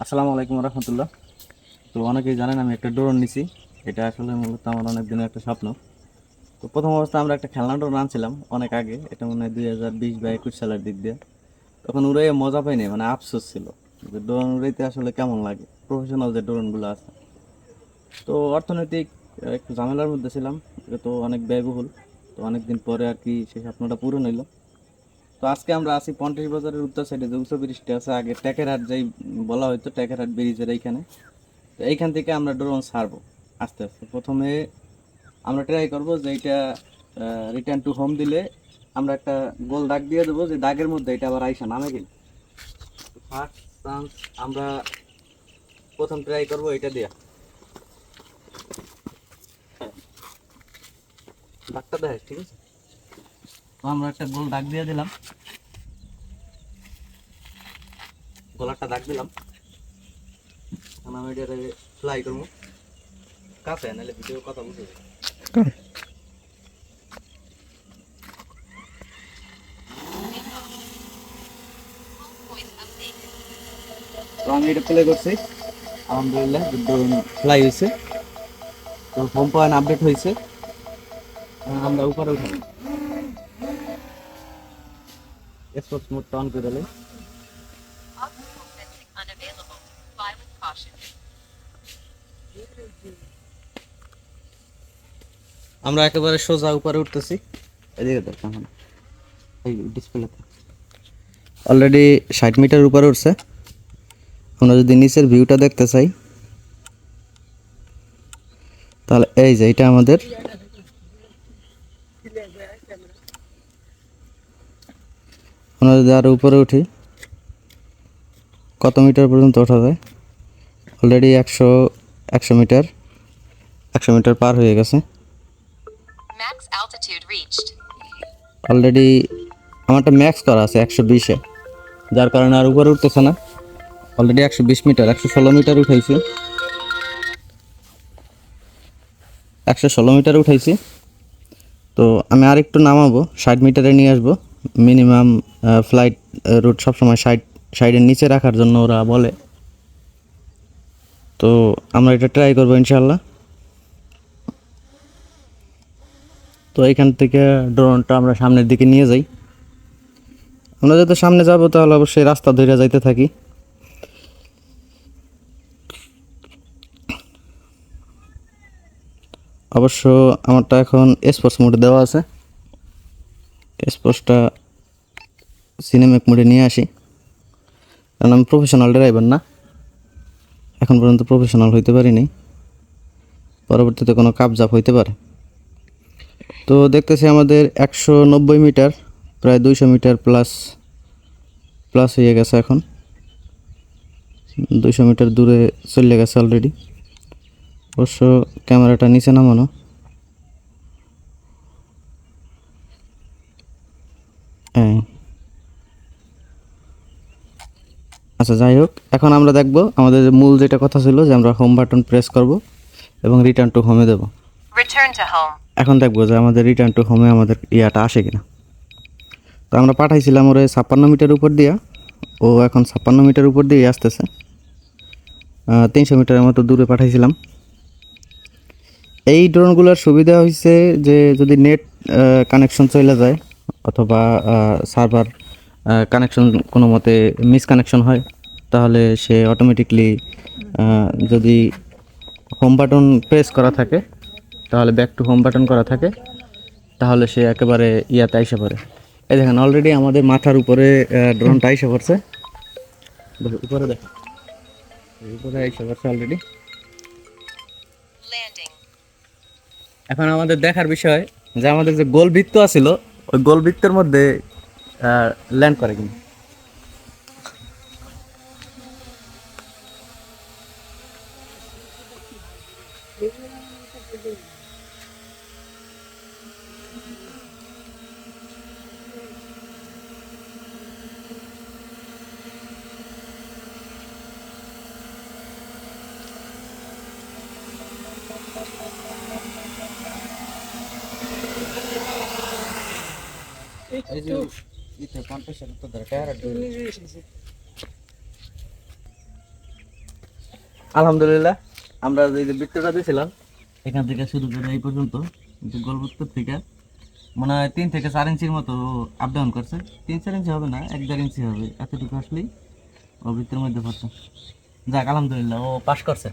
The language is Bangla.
আসসালামু আলাইকুম রহমতুল্লাহ। তো অনেকেই জানেন আমি একটা ড্রোন নিছি। এটা আসলে মূলত আমার অনেক দিনের একটা স্বপ্ন। তো প্রথম অবস্থায় আমরা একটা খেলনা ড্রোন আনছিলাম অনেক আগে, এটা মনে হয় 2020 বা 21 সালের দিক দিয়ে। তখন উড়ে মজা পাইনি, মানে আফসোস ছিল যে ড্রোন উড়াইতে আসলে কেমন লাগে, প্রফেশনাল যে ড্রোনগুলো আছে। তো অর্থনৈতিক একটু ঝামেলার মধ্যে ছিলাম, এটা তো অনেক ব্যয়বহুল। তো অনেক দিন পরে আর কি সেই স্বপ্নটা পূরণ হইলো। তো আজকে আমরা আছি পন্টিশ বাজারের উত্তর সাইডে যে উঁচু ব্রিজটা আছে, আগে টেকেরহাট যেই বলা হয়তো, টেকেরহাট ব্রিজের এইখানে। তো এইখান থেকে আমরা ড্রোন ছাড়বো আস্তে আস্তে। প্রথমে আমরা ট্রাই করবো যে এটা রিটার্ন টু হোম দিলে আমরা একটা গোল দাগ দিয়ে দেবো, যে দাগের মধ্যে এটা আবার আইসা নামে গেল। ফার্স্ট চান্স আমরা প্রথম ট্রাই করবো এটা দিয়ে। দাগটা দেখ, ঠিক আছে? তো আমরা একটা গোল দাগ দিয়ে দিলাম, গোলারটা দাগ দিলাম। এখন আমি এটা ফ্লাই করবো কাছে, নাহলে ভিডিও কথা বুঝে যাবে। তো আমি এটা প্লে করছি, আলহামদুলিল্লাহ ড্রোন ফ্লাই হয়েছে। তো হোম পয়েন্ট আপডেট হয়েছে, আমরা উপরে উঠাবো। স্পোর্টস মোডটা অন করে দিলে আমরা একেবারে সোজা উপরে উঠতেছি। এদিকে দেখ, এখন এই ডিসপ্লেতে অলরেডি 60 মিটার উপরে উঠছে। আমরা যদি নিচের ভিউটা দেখতে চাই, তাহলে এই যে এটা আমাদের, আমরা যদি আরো উপরে উঠি কত মিটার পর্যন্ত ওঠা যায়। অলরেডি 100 মিটার, 100 মিটার পার হয়ে গেছে অলরেডি। আমারটা ম্যাক্স করা আছে 120-এ, যার কারণে আর উপরে উঠতেছে না। অলরেডি 120 মিটার, 116 মিটার উঠাইছি, 116 মিটার উঠাইছি। তো আমি আর একটু নামাবো, 60 মিটারে নিয়ে আসবো। মিনিমাম ফ্লাইট রুট সবসময় 60-এর নিচে রাখার জন্য ওরা বলে। তো আমরা এটা ট্রাই করবো ইনশাল্লাহ। তো এইখান থেকে ড্রোনটা আমরা সামনের দিকে নিয়ে যাই। আমরা যত সামনে যাব তাহলে অবশ্যই রাস্তা ধরে যাইতে থাকি। অবশ্য আমারটা এখন স্পোর্টস মোডে দেওয়া আছে, স্পোর্টসটা সিনেমিক মোডে নিয়ে আসি, কারণ আমি প্রফেশনাল ড্রাইভার না, এখন পর্যন্ত প্রফেশনাল হইতে পারিনি, পরবর্তীতে কোনো কাবজাপ হইতে পারে। তো দেখতেছি আমাদের 190 মিটার, প্রায় 200 মিটার প্লাস প্লাস হয়ে গেছে। এখন 200 মিটার দূরে চলে গেছে অলরেডি। অবশ্য ক্যামেরাটা নিচে নামানো। হ্যাঁ, আচ্ছা যাই হোক, এখন আমরা দেখব আমাদের মূল যেটা কথা ছিল, যে আমরা হোম বাটন প্রেস করব এবং রিটার্ন টু হোমে দেব। এখন দেখবো যে আমাদের রিটার্ন টু হোমে আমাদের ইয়াটা আসে কিনা। তো আমরা পাঠাইছিলাম ওরে 56 মিটার উপর দিয়া, ও এখন 56 মিটার উপর দিয়ে আসতেছে। 300 মিটারের মতো দূরে পাঠাইছিলাম। এই ড্রোনগুলোর সুবিধা হয়েছে যে যদি নেট কানেকশন চলে যায়, অথবা সার্ভার কানেকশন কোনো মতে মিসকানেকশন হয়, তাহলে সে অটোমেটিকলি যদি হোম বাটন প্রেস করা থাকে, তাহলে ব্যাক টু হোম বাটন করা থাকে, তাহলে সে একেবারে ইয়াতে আইসে পড়ে। এই দেখেন অলরেডি আমাদের মাথার উপরে ড্রোনটা আইসে পড়ছে। উপরে দেখেন, উপরে আইসে পড়ছে অলরেডি। এখন আমাদের দেখার বিষয় যে আমাদের যে গোল বৃত্ত আছিল, ওই গোল বৃত্তের মধ্যে ল্যান্ড করে কিনা। এই যে ইতে কন্টেস্টের তো ধরে টায়ার আলহামদুলিল্লাহ আমরা যে বৃত্তটা দিয়েছিলাম এখান থেকে শুরু করে এই পর্যন্ত গোলবত্তর থেকে মনে হয় 3 থেকে 4 ইঞ্চির মতো আপ ডাউন করছে। 3-4 ইঞ্চি হবে না, 1-1.5 ইঞ্চি হবে, এতটুকু আসলেই ও বৃত্তের মধ্যে পড়ছে। যাক আলহামদুলিল্লাহ ও পাস করছে।